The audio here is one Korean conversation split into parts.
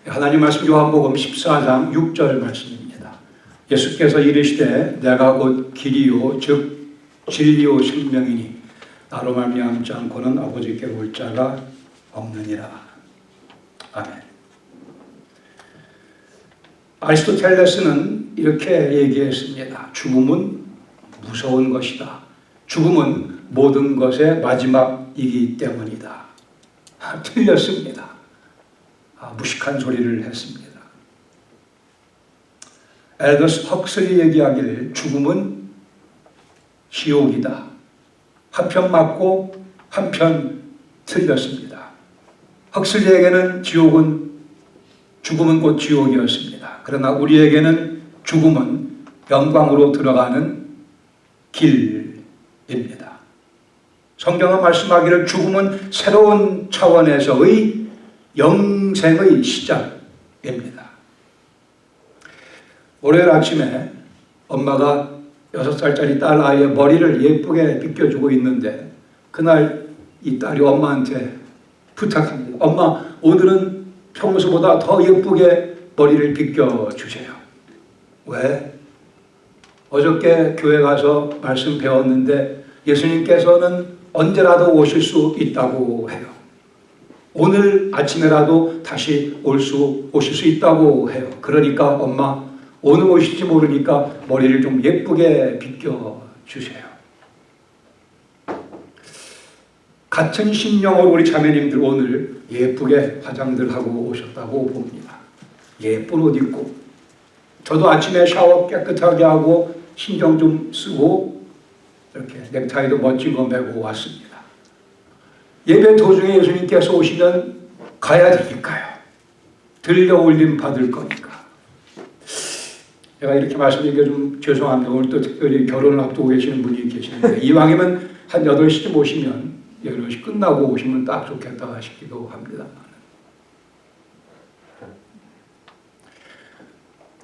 하나님 말씀 요한복음 14장 6절 말씀입니다. 예수께서 이르시되 내가 곧 길이요 즉 진리요 생명이니 나로 말미암지 않고는 아버지께 올 자가 없느니라. 아멘. 아리스토텔레스는 이렇게 얘기했습니다. 죽음은 무서운 것이다. 죽음은 모든 것의 마지막이기 때문이다. 틀렸습니다. 무식한 소리를 했습니다. 엘더스 헉슬리 얘기하기를 죽음은 지옥이다. 한편 맞고 한편 틀렸습니다. 헉슬리에게는 죽음은 곧 지옥이었습니다. 그러나 우리에게는 죽음은 영광으로 들어가는 길입니다. 성경은 말씀하기를 죽음은 새로운 차원에서의 영생의 시작입니다. 월요일 아침에 엄마가 6살짜리 딸 아이의 머리를 예쁘게 빗겨주고 있는데 그날 이 딸이 엄마한테 부탁합니다. 엄마, 오늘은 평소보다 더 예쁘게 머리를 빗겨주세요. 왜? 어저께 교회 가서 말씀 배웠는데 예수님께서는 언제라도 오실 수 있다고 해요. 오늘 아침에라도 다시 오실 수 있다고 해요. 그러니까 엄마, 오늘 오실지 모르니까 머리를 좀 예쁘게 빗겨주세요. 같은 심령으로 우리 자매님들 오늘 예쁘게 화장들 하고 오셨다고 봅니다. 예쁜 옷 입고 저도 아침에 샤워 깨끗하게 하고 신경 좀 쓰고 이렇게 넥타이도 멋진 거 메고 왔습니다. 예배 도중에 예수님께서 오시면 가야 되니까요. 들려 올림 받을 거니까. 제가 이렇게 말씀드리기가 좀 죄송합니다. 오늘 또 특별히 결혼을 앞두고 계시는 분이 계시는데 이왕이면 한 8시쯤 오시면 8시 끝나고 오시면 딱 좋겠다 싶기도 합니다.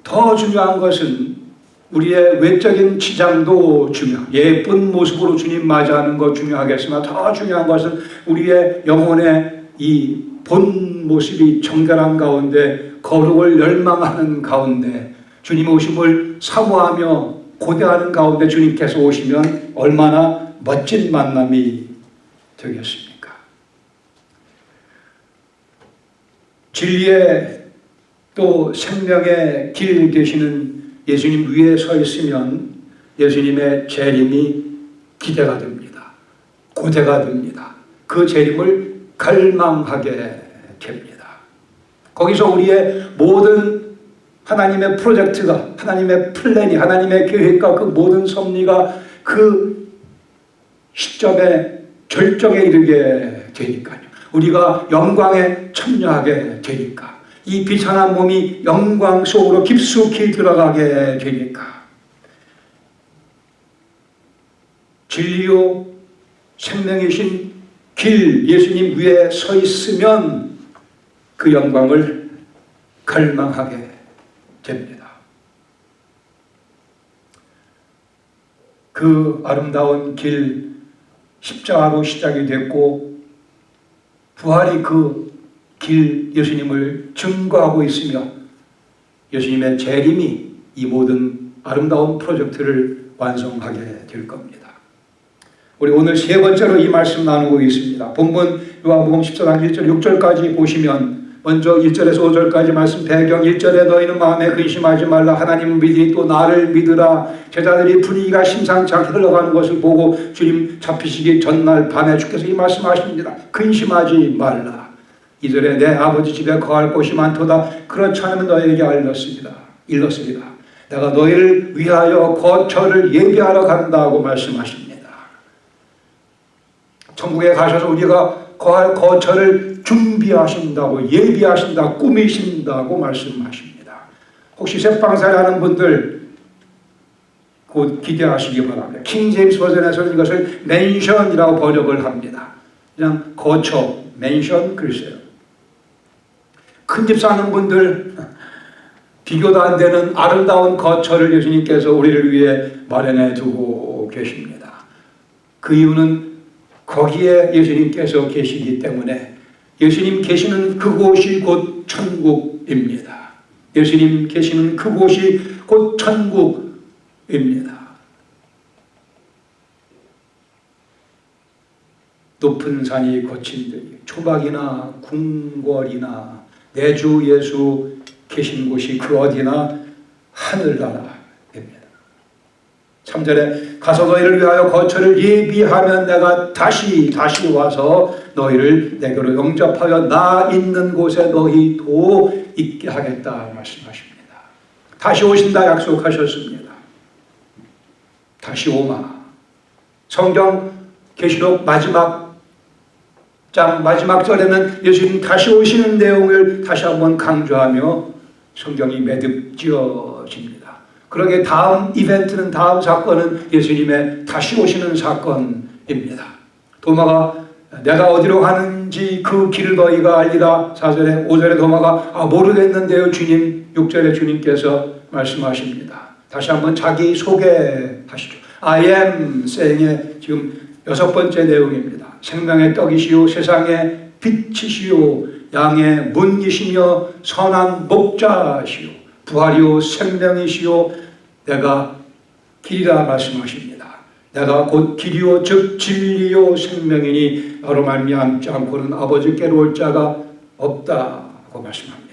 더 중요한 것은 우리의 외적인 치장도 예쁜 모습으로 주님 맞이하는 것 중요하겠으나 더 중요한 것은 우리의 영혼의 이 본 모습이 정결한 가운데 거룩을 열망하는 가운데 주님 오심을 사모하며 고대하는 가운데 주님께서 오시면 얼마나 멋진 만남이 되겠습니까? 진리의 또 생명의 길 되시는 예수님 위에 서 있으면 예수님의 재림이 기대가 됩니다. 고대가 됩니다. 그 재림을 갈망하게 됩니다. 거기서 우리의 모든 하나님의 프로젝트가, 하나님의 플랜이, 하나님의 계획과 그 모든 섭리가 그 시점에 절정에 이르게 되니까요. 우리가 영광에 참여하게 되니까. 이 비천한 몸이 영광 속으로 깊숙이 들어가게 되니까. 진리요 생명이신 길 예수님 위에 서 있으면 그 영광을 갈망하게 됩니다. 그 아름다운 길 십자가로 시작이 됐고 부활이 그 길 예수님을 증거하고 있으며 예수님의 재림이 이 모든 아름다운 프로젝트를 완성하게 될 겁니다. 우리 오늘 세 번째로 이 말씀 나누고 있습니다. 본문 요한복음 14장 1절 6절까지 보시면 먼저 1절에서 5절까지 말씀 배경 1절에 너희는 마음에 근심하지 말라 하나님을 믿으니 또 나를 믿으라. 제자들이 분위기가 심상치 않게 흘러가는 것을 보고 주님 잡히시기 전날 밤에 주께서 이 말씀하십니다. 근심하지 말라. 2절에 내 아버지 집에 거할 곳이 많도다. 그렇지 않으면 너희에게 일렀습니다. 내가 너희를 위하여 거처를 예비하러 간다고 말씀하십니다. 천국에 가셔서 우리가 거할 거처를 준비하신다고 예비하신다 꾸미신다고 말씀하십니다. 혹시 새빵살이하는 분들 곧 기대하시기 바랍니다. 킹 제임스 버전에서는 이것을 맨션이라고 번역을 합니다. 그냥 거처, 맨션 글쎄요. 큰 집 사는 분들 비교도 안 되는 아름다운 거처를 예수님께서 우리를 위해 마련해 두고 계십니다. 그 이유는 거기에 예수님께서 계시기 때문에 예수님 계시는 그곳이 곧 천국 그곳입니다. 예수님 계시는 그곳이 곧 천국입니다. 높은 산이 거친 데 초박이나 궁궐이나 내 주 예수 계신 곳이 그 어디나 하늘나라입니다. 3절에 가서 너희를 위하여 거처를 예비하면 내가 다시 와서 너희를 내게로 영접하여 나 있는 곳에 너희도 있게 하겠다 말씀하십니다. 다시 오신다 약속하셨습니다. 다시 오마. 성경 계시록 마지막 장 마지막 절에는 예수님 다시 오시는 내용을 다시 한번 강조하며 성경이 매듭지어집니다. 그러게 다음 이벤트는, 다음 사건은 예수님의 다시 오시는 사건입니다. 도마가 내가 어디로 가는지 그 길을 너희가 알리라. 4절에 5절에 도마가 모르겠는데요 주님. 6절에 주님께서 말씀하십니다. 다시 한번 자기 소개하시죠. I am saying의 지금 6번째 내용입니다. 생명의 떡이시오 세상의 빛이시오 양의 문이시며 선한 목자시오 부활이요 생명이시오 내가 길이라 말씀하십니다. 내가 곧 길이요 즉 진리요 생명이니 나로 말미암지 않고는 아버지께로 올 자가 없다고 말씀합니다.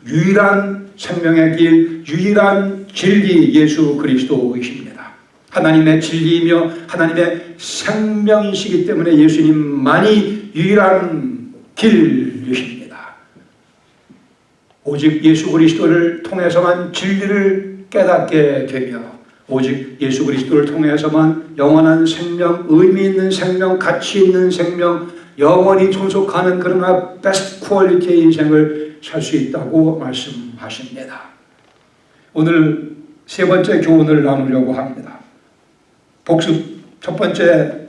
유일한 생명의 길, 유일한 진리 예수 그리스도이십니다. 하나님의 진리이며 하나님의 생명이시기 때문에 예수님만이 유일한 길이십니다. 오직 예수 그리스도를 통해서만 진리를 깨닫게 되며 오직 예수 그리스도를 통해서만 영원한 생명, 의미 있는 생명, 가치 있는 생명, 영원히 존속하는 그러나 베스트 퀄리티의 인생을 살 수 있다고 말씀하십니다. 오늘 세 번째 교훈을 나누려고 합니다. 복습 첫 번째,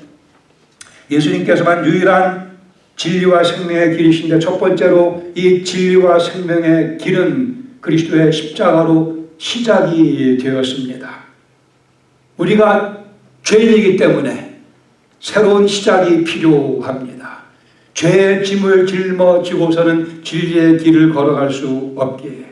예수님께서만 유일한 진리와 생명의 길이신데 첫 번째로 이 진리와 생명의 길은 그리스도의 십자가로 시작이 되었습니다. 우리가 죄인이기 때문에 새로운 시작이 필요합니다. 죄의 짐을 짊어지고서는 진리의 길을 걸어갈 수 없기에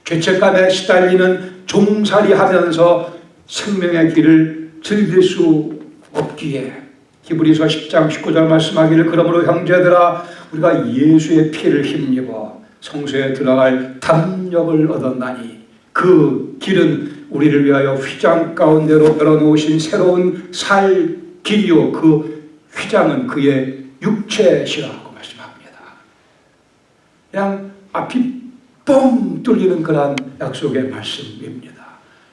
죄책감에 시달리는 종살이하면서 생명의 길을 즐길 수 없기에 히브리서 10장 19절 말씀하기를 그러므로 형제들아 우리가 예수의 피를 힘입어 성소에 들어갈 담력을 얻었나니 그 길은 우리를 위하여 휘장 가운데로 열어놓으신 새로운 살 길이요 그 휘장은 그의 육체시라고 말씀합니다. 그냥 앞이 뻥 뚫리는 그런 약속의 말씀입니다.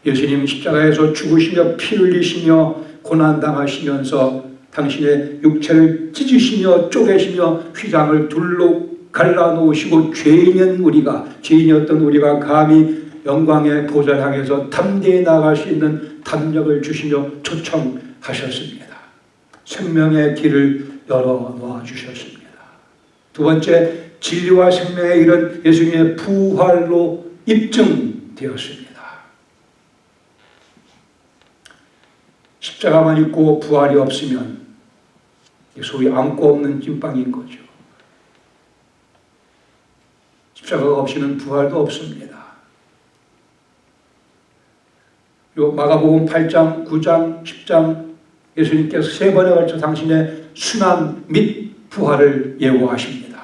예수님 십자가에서 죽으시며 피 흘리시며 고난당하시면서 당신의 육체를 찢으시며 쪼개시며 휘장을 둘로 갈라놓으시고 죄인이었던 우리가 감히 영광의 보좌를 향해서 담대히 나아갈 수 있는 담력을 주시며 초청하셨습니다. 생명의 길을 열어놓아 주셨습니다. 두 번째, 진리와 생명의 길은 예수님의 부활로 입증되었습니다. 십자가만 있고 부활이 없으면 소위 안고 없는 찐빵인 거죠. 십자가가 없이는 부활도 없습니다. 요 마가복음 8장, 9장, 10장 예수님께서 세 번에 걸쳐 당신의 순환 및 부활을 예고하십니다.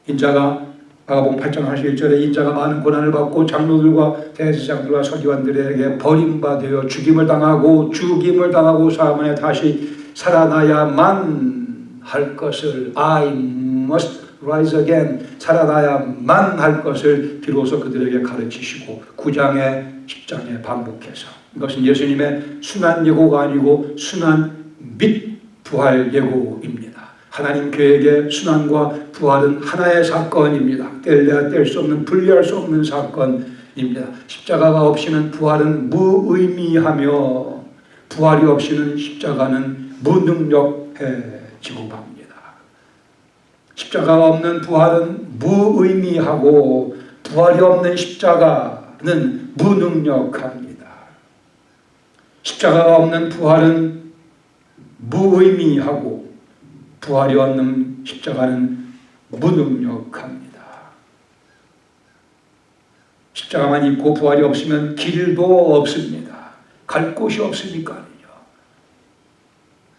인자가 마가복음 8장 41절에 인자가 많은 고난을 받고 장로들과 대제사장들과 서기관들에게 버림받아 죽임을 당하고 사흘 다시 살아나야만 할 것을 I must rise again 살아나야만 할 것을 비로소 그들에게 가르치시고 9장에 10장에 반복해서 이것은 예수님의 순환 예고가 아니고 순환 및 부활 예고입니다. 하나님 계획의 순환과 부활은 하나의 사건입니다. 뗄래야 뗄 수 없는 분리할 수 없는 사건입니다. 십자가가 없이는 부활은 무의미하며 부활이 없이는 십자가는 무능력해지고 맙니다. 십자가가 없는 부활은 무의미하고 부활이 없는 십자가는 무능력합니다. 십자가가 없는 부활은 무의미하고 부활이 없는 십자가는 무능력합니다. 십자가만 있고 부활이 없으면 길도 없습니다. 갈 곳이 없으니까요.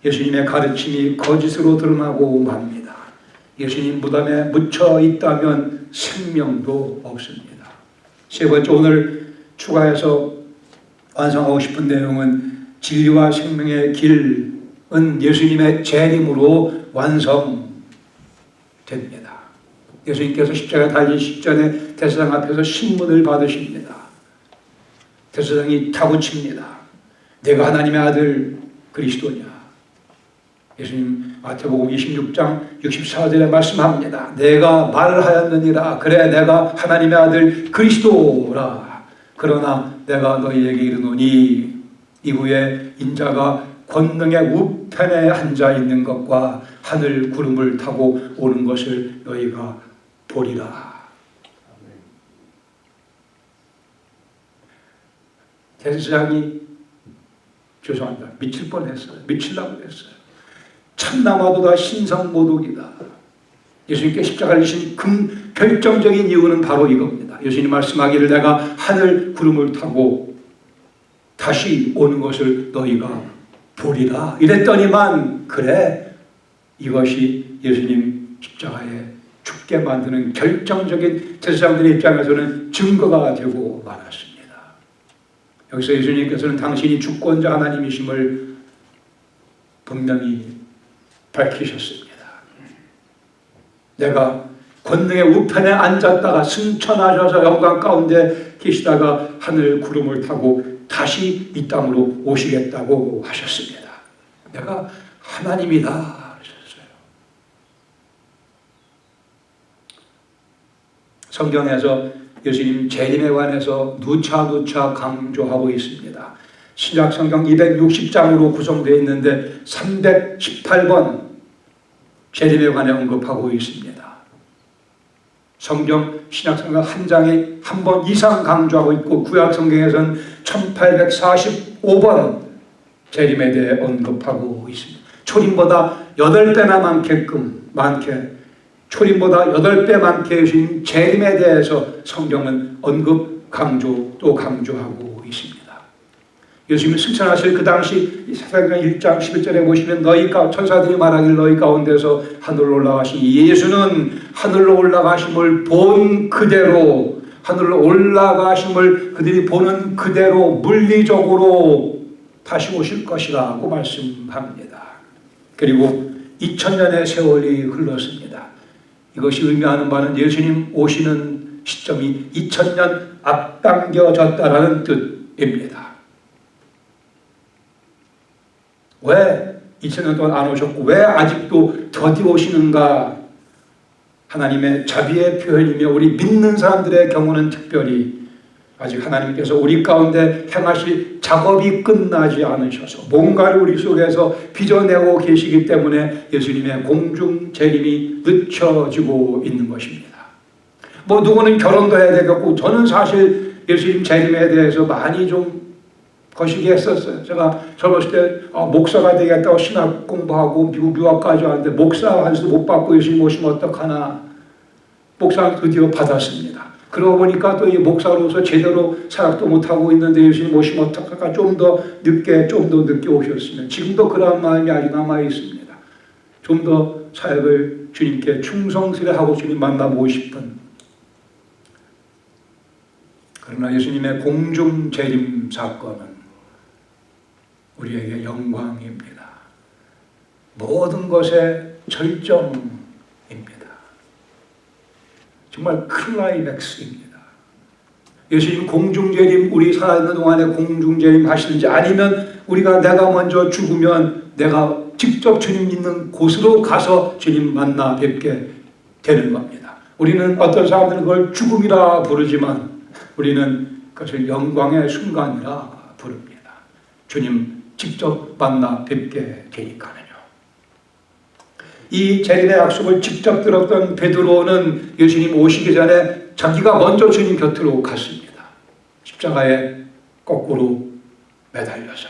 예수님의 가르침이 거짓으로 드러나고 맙니다. 예수님 무덤에 묻혀 있다면 생명도 없습니다. 세 번째, 오늘 추가해서 완성하고 싶은 내용은 진리와 생명의 길은 예수님의 재림으로 완성됩니다. 예수님께서 십자가에 달리시기 전에 대제사장 앞에서 신문을 받으십니다. 대제사장이 타구칩니다. 내가 하나님의 아들 그리스도냐? 예수님 마태복음 26장 64절에 말씀합니다. 내가 말하였느니라. 그래, 내가 하나님의 아들 그리스도라. 그러나 내가 너희에게 이르노니 이후에 인자가 권능의 우편에 앉아 있는 것과 하늘 구름을 타고 오는 것을 너희가 보리라. 대제사장이 죄송합니다. 미칠 뻔했어요. 미치려고 했어요. 참나마도다 신성모독이다. 예수님께 십자가를 지신 결정적인 이유는 바로 이겁니다. 예수님 말씀하기를 내가 하늘 구름을 타고 다시 오는 것을 너희가 보리라. 이랬더니만 그래, 이것이 예수님 십자가에 죽게 만드는 결정적인 제사장들의 입장에서는 증거가 되고 말았습니다. 여기서 예수님께서는 당신이 주권자 하나님이심을 분명히 밝히셨습니다. 내가 권능의 우편에 앉았다가 승천하셔서 영광 가운데 계시다가 하늘 구름을 타고 다시 이 땅으로 오시겠다고 하셨습니다. 내가 하나님이다 하셨어요. 성경에서 예수님 재림에 관해서 누차 강조하고 있습니다. 신약 성경 260장으로 구성되어 있는데 318번 재림에 관해 언급하고 있습니다. 성경 신약 성경 한 장에 한 번 이상 강조하고 있고 구약 성경에서는 1845번 재림에 대해 언급하고 있습니다. 초림보다 8배나 많게 초림보다 8배 많게 해주신 재림에 대해서 성경은 언급, 강조, 또 강조하고 있습니다. 예수님이 승천하실 그 당시 사도행전 1장 11절에 보시면 천사들이 말하길 너희 가운데서 하늘로 올라가신 예수는 하늘로 올라가심을 본 그대로, 하늘로 올라가심을 그들이 보는 그대로 물리적으로 다시 오실 것이라고 말씀합니다. 그리고 2000년의 세월이 흘렀습니다. 이것이 의미하는 바는 예수님 오시는 시점이 2000년 앞당겨졌다라는 뜻입니다. 왜 2000년 동안 안 오셨고 왜 아직도 더디 오시는가? 하나님의 자비의 표현이며 우리 믿는 사람들의 경우는 특별히 아직 하나님께서 우리 가운데 행하실 작업이 끝나지 않으셔서 뭔가를 우리 속에서 빚어내고 계시기 때문에 예수님의 공중 재림이 늦춰지고 있는 것입니다. 누구는 결혼도 해야 되겠고, 저는 사실 예수님 재림에 대해서 많이 좀 거시기 했었어요. 제가 젊었을 때 목사가 되겠다고 신학 공부하고 미국 유학까지 왔는데 목사 한수도 못 받고 예수님 오시면 어떡하나. 목사 드디어 받았습니다. 그러고 보니까 또 이 목사로서 제대로 사역도 못하고 있는데 예수님 오시면 어떡할까. 좀 더 늦게 오셨으면. 지금도 그런 마음이 아직 남아 있습니다. 좀 더 사역을 주님께 충성스레 하고 주님 만나보고 싶은. 그러나 예수님의 공중 재림 사건은 우리에게 영광입니다. 모든 것의 절정입니다. 정말 클라이맥스입니다. 예수님 공중재림, 우리 살아있는 동안에 공중재림 하시는지, 아니면 내가 먼저 죽으면 내가 직접 주님 있는 곳으로 가서 주님 만나 뵙게 되는 겁니다. 우리는 어떤 사람들은 그걸 죽음이라 부르지만 우리는 그것을 영광의 순간이라 부릅니다. 주님 직접 만나 뵙게 되니까요. 이 재림의 약속을 직접 들었던 베드로는 예수님 오시기 전에 자기가 먼저 주님 곁으로 갔습니다. 십자가에 거꾸로 매달려서.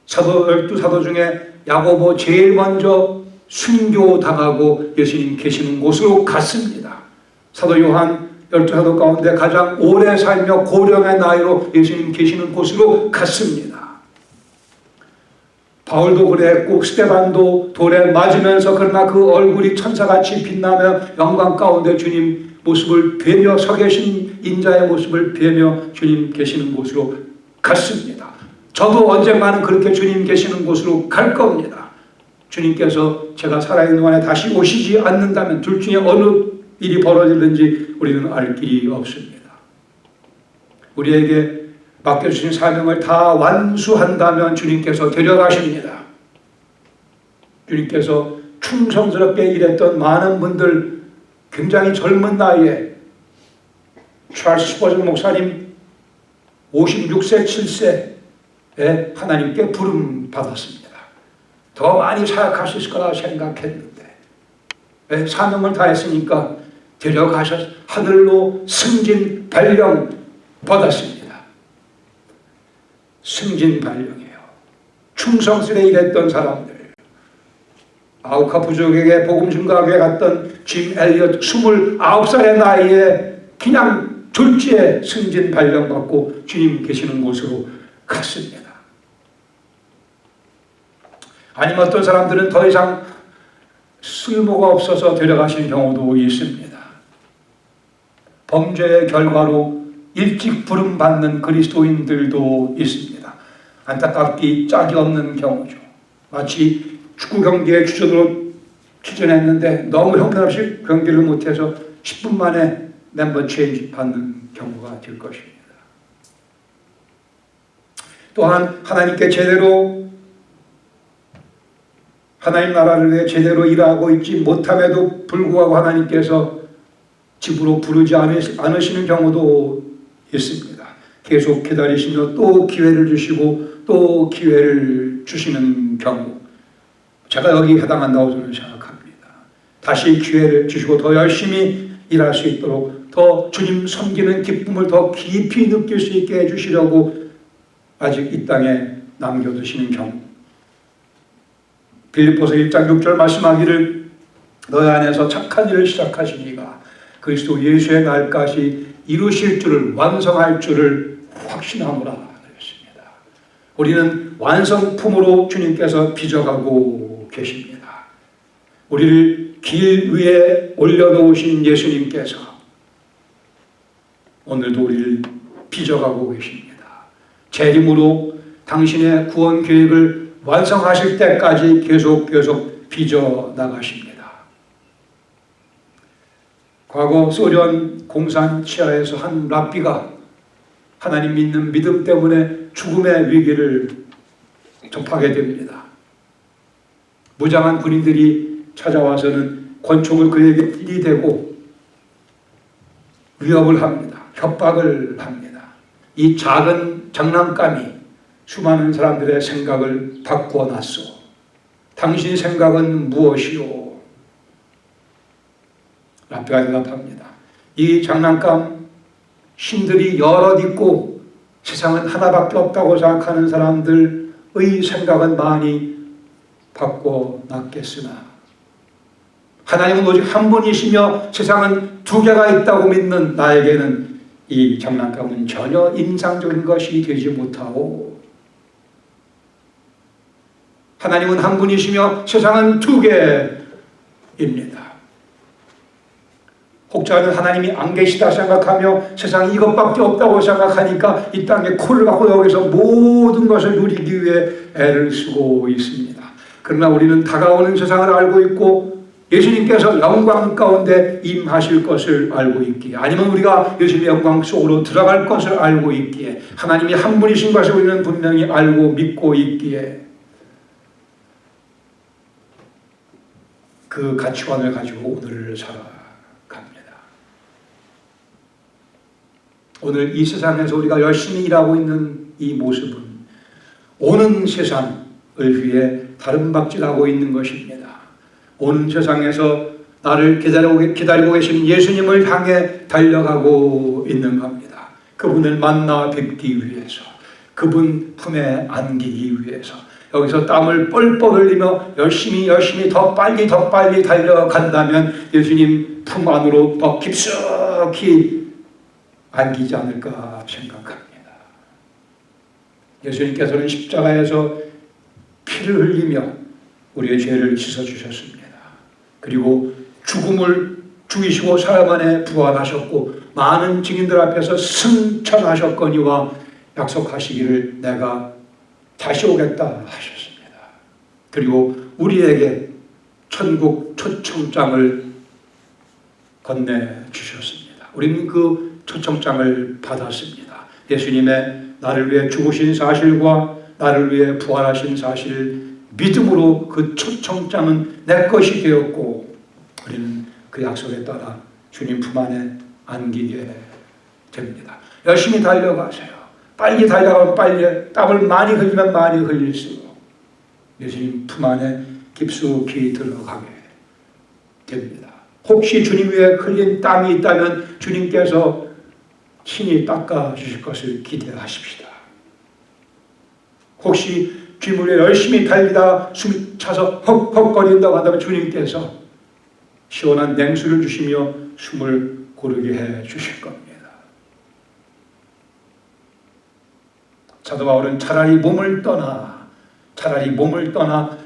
12사도 중에 야고보 제일 먼저 순교당하고 예수님 계시는 곳으로 갔습니다. 사도 요한 12사도 가운데 가장 오래 살며 고령의 나이로 예수님 계시는 곳으로 갔습니다. 바울도 그랬고 스데반도 돌에 맞으면서 그러나 그 얼굴이 천사같이 빛나며 영광 가운데 주님 모습을 뵈며 서 계신 인자의 모습을 뵈며 주님 계시는 곳으로 갔습니다. 저도 언젠가는 그렇게 주님 계시는 곳으로 갈 겁니다. 주님께서 제가 살아있는 동안에 다시 오시지 않는다면 둘 중에 어느 일이 벌어질는지 우리는 알 길이 없습니다. 우리에게 맡겨주신 사명을 다 완수한다면 주님께서 데려가십니다. 주님께서 충성스럽게 일했던 많은 분들, 굉장히 젊은 나이에 찰스 스퍼전 목사님 56세, 7세에 하나님께 부름 받았습니다. 더 많이 사역하실 거라 생각했는데 사명을 다했으니까 데려가셔서 하늘로 승진 발령 받았습니다. 승진 발령이에요. 충성스레 일했던 사람들, 아우카 부족에게 복음 증거하게 갔던 짐 엘리엇 29살의 나이에 그냥 졸지에 승진 발령 받고 주님 계시는 곳으로 갔습니다. 아니면 어떤 사람들은 더 이상 쓸모가 없어서 데려가신 경우도 있습니다. 범죄의 결과로 일찍 부름받는 그리스도인들도 있습니다. 안타깝기 짝이 없는 경우죠. 마치 축구 경기에 주전으로 출전했는데 너무 형편없이 경기를 못해서 10분 만에 멤버 체인지 받는 경우가 될 것입니다. 또한 하나님께 제대로 하나님 나라를 위해 제대로 일하고 있지 못함에도 불구하고 하나님께서 집으로 부르지 않으시는 경우도 있습니다. 계속 기다리시며 또 기회를 주시고 또 기회를 주시는 경우, 제가 여기 해당한다고 저는 생각합니다. 다시 기회를 주시고 더 열심히 일할 수 있도록 더 주님 섬기는 기쁨을 더 깊이 느낄 수 있게 해주시려고 아직 이 땅에 남겨두시는 경우, 빌립보서 1장 6절 말씀하기를 너희 안에서 착한 일을 시작하신 이가 그리스도 예수의 날까지 이루실 줄을, 완성할 줄을 확신하노라 그랬습니다. 우리는 완성품으로 주님께서 빚어가고 계십니다. 우리를 길 위에 올려놓으신 예수님께서 오늘도 우리를 빚어가고 계십니다. 재림으로 당신의 구원 계획을 완성하실 때까지 계속 빚어 나가십니다. 과거 소련 공산 치하에서 한 랍비가 하나님 믿는 믿음 때문에 죽음의 위기를 접하게 됩니다. 무장한 군인들이 찾아와서는 권총을 그에게 들이대고 위협을 합니다. 협박을 합니다. 이 작은 장난감이 수많은 사람들의 생각을 바꾸어 놨소. 당신 생각은 무엇이요? 랍비가 대답합니다. 이 장난감 신들이 여럿 있고 세상은 하나밖에 없다고 생각하는 사람들의 생각은 많이 바꿔 놨겠으나 하나님은 오직 한 분이시며 세상은 두 개가 있다고 믿는 나에게는 이 장난감은 전혀 인상적인 것이 되지 못하오. 하나님은 한 분이시며 세상은 두 개입니다. 혹자는 하나님이 안 계시다 생각하며 세상에 이것밖에 없다고 생각하니까 이 땅에 코를 박고 여기서 모든 것을 누리기 위해 애를 쓰고 있습니다. 그러나 우리는 다가오는 세상을 알고 있고 예수님께서 영광 가운데 임하실 것을 알고 있기에, 아니면 우리가 예수님의 영광 속으로 들어갈 것을 알고 있기에, 하나님이 한 분이신 것을 우리는 분명히 알고 믿고 있기에 그 가치관을 가지고 오늘을 살아갑니다. 오늘 이 세상에서 우리가 열심히 일하고 있는 이 모습은 오는 세상을 위해 다름박질하고 있는 것입니다. 오는 세상에서 나를 기다리고 계시는 예수님을 향해 달려가고 있는 겁니다. 그분을 만나 뵙기 위해서, 그분 품에 안기기 위해서, 여기서 땀을 뻘뻘 흘리며 열심히 더 빨리 달려간다면 예수님 품 안으로 더 깊숙이 안기지 않을까 생각합니다. 예수님께서는 십자가에서 피를 흘리며 우리의 죄를 씻어주셨습니다. 그리고 죽음을 죽이시고 사흘 만에 부활하셨고 많은 증인들 앞에서 승천하셨거니와 약속하시기를 내가 다시 오겠다 하셨습니다. 그리고 우리에게 천국 초청장을 건네주셨습니다. 우리는 그 초청장을 받았습니다. 예수님의 나를 위해 죽으신 사실과 나를 위해 부활하신 사실 믿음으로 그 초청장은 내 것이 되었고 우리는 그 약속에 따라 주님 품 안에 안기게 됩니다. 열심히 달려가세요. 빨리 달려가면 빨리, 땀을 많이 흘리면 많이 흘릴수록 예수님 품 안에 깊숙이 들어가게 됩니다. 혹시 주님 위에 흘린 땀이 있다면 주님께서 친히 닦아주실 것을 기대하십시다. 혹시 주님 위에 열심히 달리다 숨이 차서 헉헉거린다고 한다면 주님께서 시원한 냉수를 주시며 숨을 고르게 해 주실 겁니다. 사도 바울은 차라리 몸을 떠나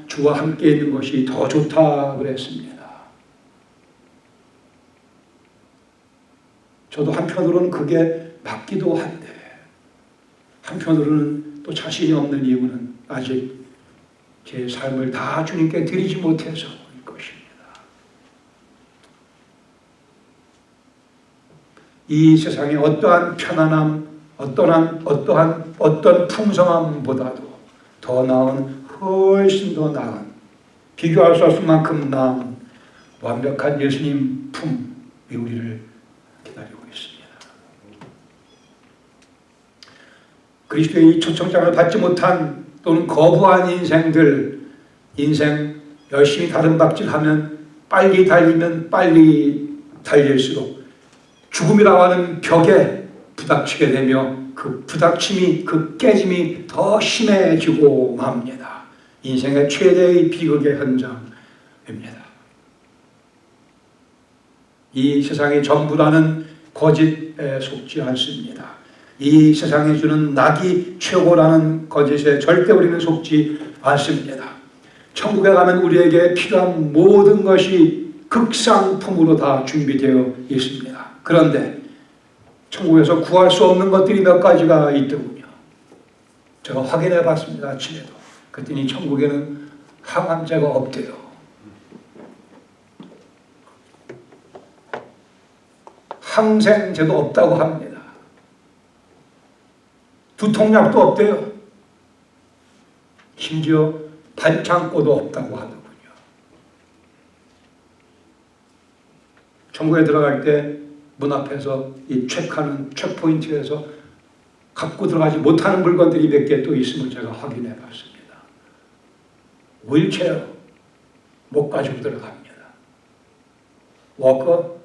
주와 함께 있는 것이 더 좋다 그랬습니다. 저도 한편으로는 그게 맞기도 한데 한편으로는 또 자신이 없는 이유는 아직 제 삶을 다 주님께 드리지 못해서일 것입니다. 이 세상의 어떠한 편안함, 어떤 풍성함보다도 더 나은, 훨씬 더 나은, 비교할 수 없을 만큼 나은 완벽한 예수님 품이 우리를 기다리고 있습니다. 그리스도의 이 초청장을 받지 못한 또는 거부한 인생 열심히 다름박질하면 빨리 달리면 빨리 달릴수록 죽음이라고 하는 벽에 부닥치게 되며 그 부닥침이, 그 깨짐이 더 심해지고 맙니다. 인생의 최대의 비극의 현장입니다. 이 세상의 전부라는 거짓에 속지 않습니다. 이 세상이 주는 낙이 최고라는 거짓에 절대 우리는 속지 않습니다. 천국에 가면 우리에게 필요한 모든 것이 극상품으로 다 준비되어 있습니다. 그런데 천국에서 구할 수 없는 것들이 몇 가지가 있더군요. 제가 확인해 봤습니다. 아침에도. 그랬더니 천국에는 항암제가 없대요. 항생제도 없다고 합니다. 두통약도 없대요. 심지어 반창고도 없다고 하더군요. 천국에 들어갈 때 문 앞에서 이 체크포인트에서 갖고 들어가지 못하는 물건들이 몇 개 또 있음을 제가 확인해 봤습니다. 휠체어 못 가지고 들어갑니다. 워커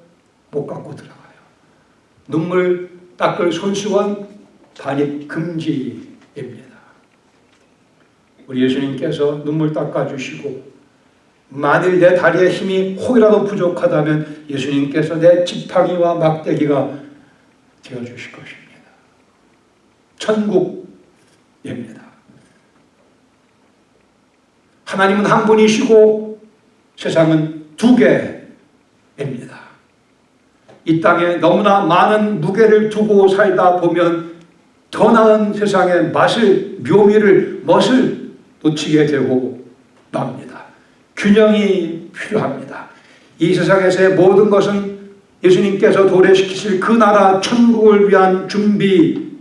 못 갖고 들어가요. 눈물 닦을 손수건 반입 금지입니다. 우리 예수님께서 눈물 닦아주시고 만일 내 다리에 힘이 혹이라도 부족하다면 예수님께서 내 지팡이와 막대기가 되어주실 것입니다. 천국입니다. 하나님은 한 분이시고 세상은 두 개입니다. 이 땅에 너무나 많은 무게를 두고 살다 보면 더 나은 세상의 맛을, 묘미를, 멋을 놓치게 되고 맙니다. 균형이 필요합니다. 이 세상에서의 모든 것은 예수님께서 도래시키실 그 나라 천국을 위한 준비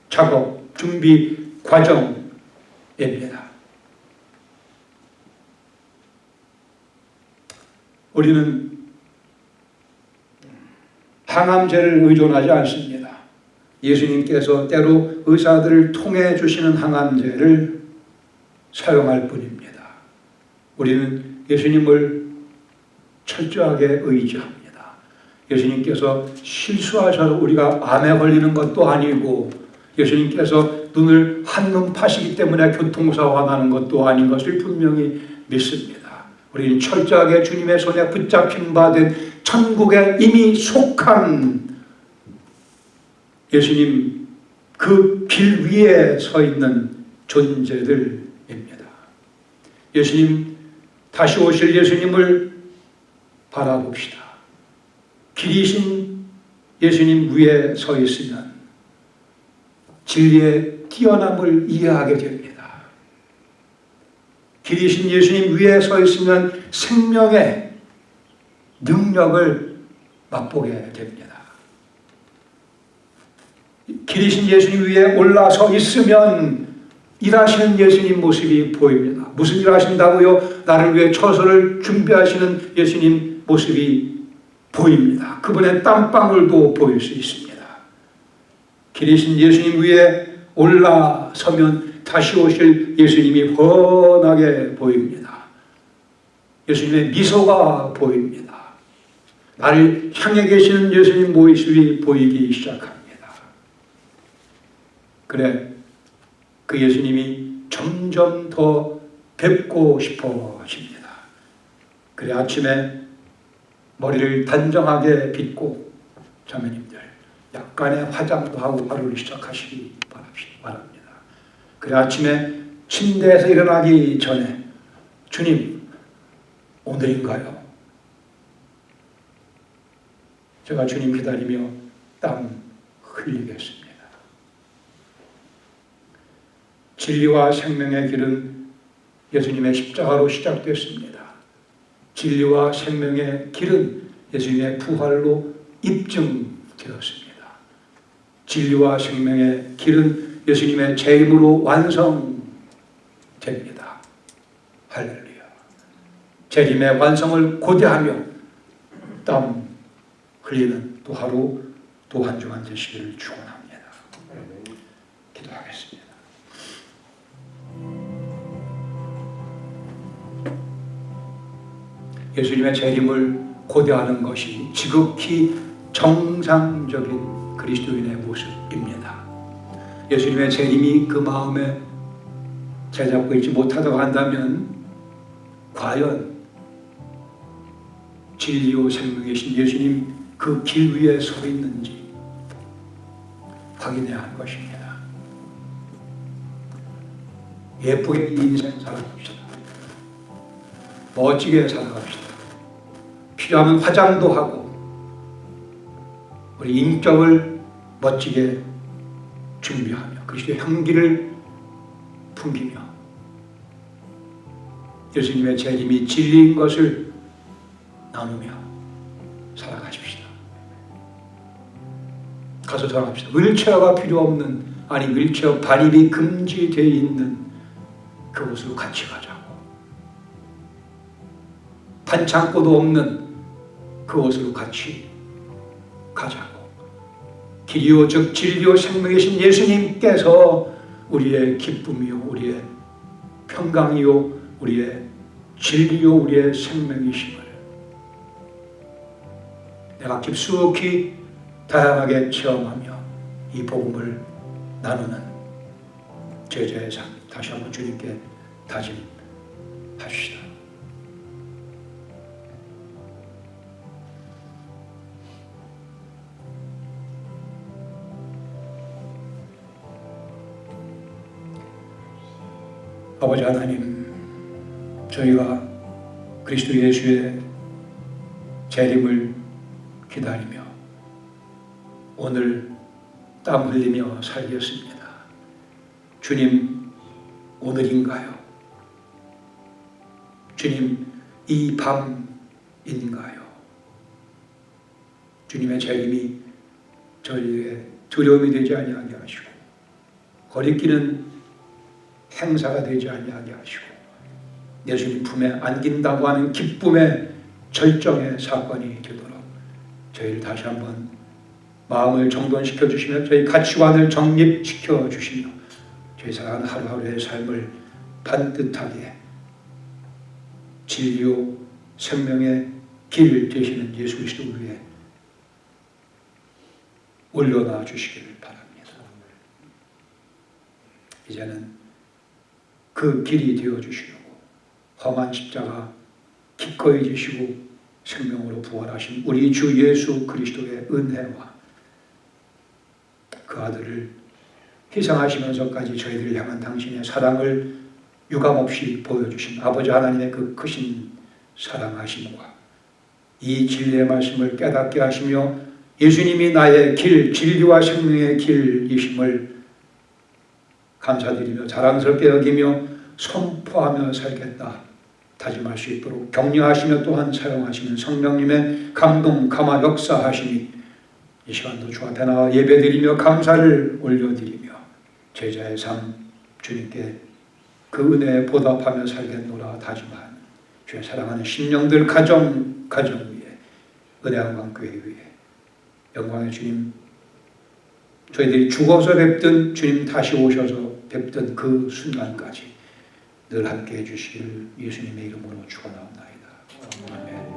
작업, 준비 과정입니다. 우리는 항암제를 의존하지 않습니다. 예수님께서 때로 의사들을 통해 주시는 항암제를 사용할 뿐입니다. 우리는 예수님을 철저하게 의지합니다. 예수님께서 실수하셔서 우리가 암에 걸리는 것도 아니고 예수님께서 눈을 한눈 파시기 때문에 교통사고가 나는 것도 아닌 것을 분명히 믿습니다. 우리는 철저하게 주님의 손에 붙잡힌 바 된 천국에 이미 속한 예수님 그 길 위에 서 있는 존재들입니다. 예수님, 다시 오실 예수님을 바라봅시다. 길이신 예수님 위에 서 있으면 진리의 뛰어남을 이해하게 됩니다. 길이신 예수님 위에 서 있으면 생명의 능력을 맛보게 됩니다. 길이신 예수님 위에 올라서 있으면 일하시는 예수님 모습이 보입니다. 무슨 일 하신다고요? 나를 위해 처소를 준비하시는 예수님 모습이 보입니다. 그분의 땀방울도 보일 수 있습니다. 길이신 예수님 위에 올라서면 다시 오실 예수님이 훤하게 보입니다. 예수님의 미소가 보입니다. 나를 향해 계시는 예수님 모습이 보이기 시작합니다. 그래, 그 예수님이 점점 더 뵙고 싶어 하십니다. 그래, 아침에 머리를 단정하게 빗고 자매님들 약간의 화장도 하고 하루를 시작하시기 바랍니다. 그래, 아침에 침대에서 일어나기 전에 주님, 오늘인가요? 제가 주님 기다리며 땀 흘리겠습니다. 진리와 생명의 길은 예수님의 십자가로 시작됐습니다. 진리와 생명의 길은 예수님의 부활로 입증되었습니다. 진리와 생명의 길은 예수님의 재림으로 완성됩니다. 할렐루야. 재림의 완성을 고대하며 땀 흘리는 또 하루 또 한 주간 되시기를 축원합니다. 기도하겠습니다. 예수님의 재림을 고대하는 것이 지극히 정상적인 그리스도인의 모습입니다. 예수님의 재림이 그 마음에 자리잡고 있지 못하다고 한다면 과연 진리요 생명이신 예수님 그 길 위에 서 있는지 확인해야 할 것입니다. 예쁘게 이 인생 살아갑시다. 멋지게 살아갑시다. 필요하면 화장도 하고 우리 인격을 멋지게 준비하며 그리스도의 향기를 풍기며 예수님의 재림이 진리인 것을 나누며 살아가십시다. 가서 살아갑시다. 휠체어가 필요 없는, 아니 휠체어 반입이 금지되어 있는 그곳으로 같이 가자고. 반창고도 없는 그곳으로 같이 가자고. 길이요 즉 진리요 생명이신 예수님께서 우리의 기쁨이요 우리의 평강이요 우리의 진리요 우리의 생명이심을 내가 깊숙이 다양하게 체험하며 이 복음을 나누는 제자의 삶 다시 한번 주님께 다짐합시다. 아버지 하나님, 저희가 그리스도 예수의 재림을 기다리며 오늘 땀 흘리며 살겠습니다. 주님, 오늘인가요? 주님, 이 밤인가요? 주님의 재림이 저희에게 두려움이 되지 아니하게 하시고 거리끼는 행사가 되지 아니하게 하시고 예수님 품에 안긴다고 하는 기쁨의 절정의 사건이 되도록 저희를 다시 한번 마음을 정돈시켜 주시며 저희 가치관을 정립시켜 주시며 저희 살아가는 하루하루의 삶을 반듯하게 진리요 생명의 길 되시는 예수 그리스도 위에 올려놔 주시기를 바랍니다. 이제는 그 길이 되어주시려고 험한 십자가 기꺼이 지시고 생명으로 부활하신 우리 주 예수 그리스도의 은혜와 그 아들을 희생하시면서까지 저희들을 향한 당신의 사랑을 유감없이 보여주신 아버지 하나님의 그 크신 사랑하심과 이 진리의 말씀을 깨닫게 하시며 예수님이 나의 길, 진리와 생명의 길이심을 감사드리며 자랑스럽게 여기며 선포하며 살겠다 다짐할 수 있도록 격려하시며 또한 사용하시는 성령님의 감동, 감화, 역사하심이 이 시간도 주 앞에 나와 예배드리며 감사를 올려드리며 제자의 삶 주님께 그 은혜에 보답하며 살겠노라 다짐한 주의 사랑하는 심령들 가정 위에 은혜한강교회 위에 영광의 주님 저희들이 죽어서 뵙든 주님 다시 오셔서 뵙든 그 순간까지 늘 함께 해주실 예수님의 이름으로 축원합니다. 아멘.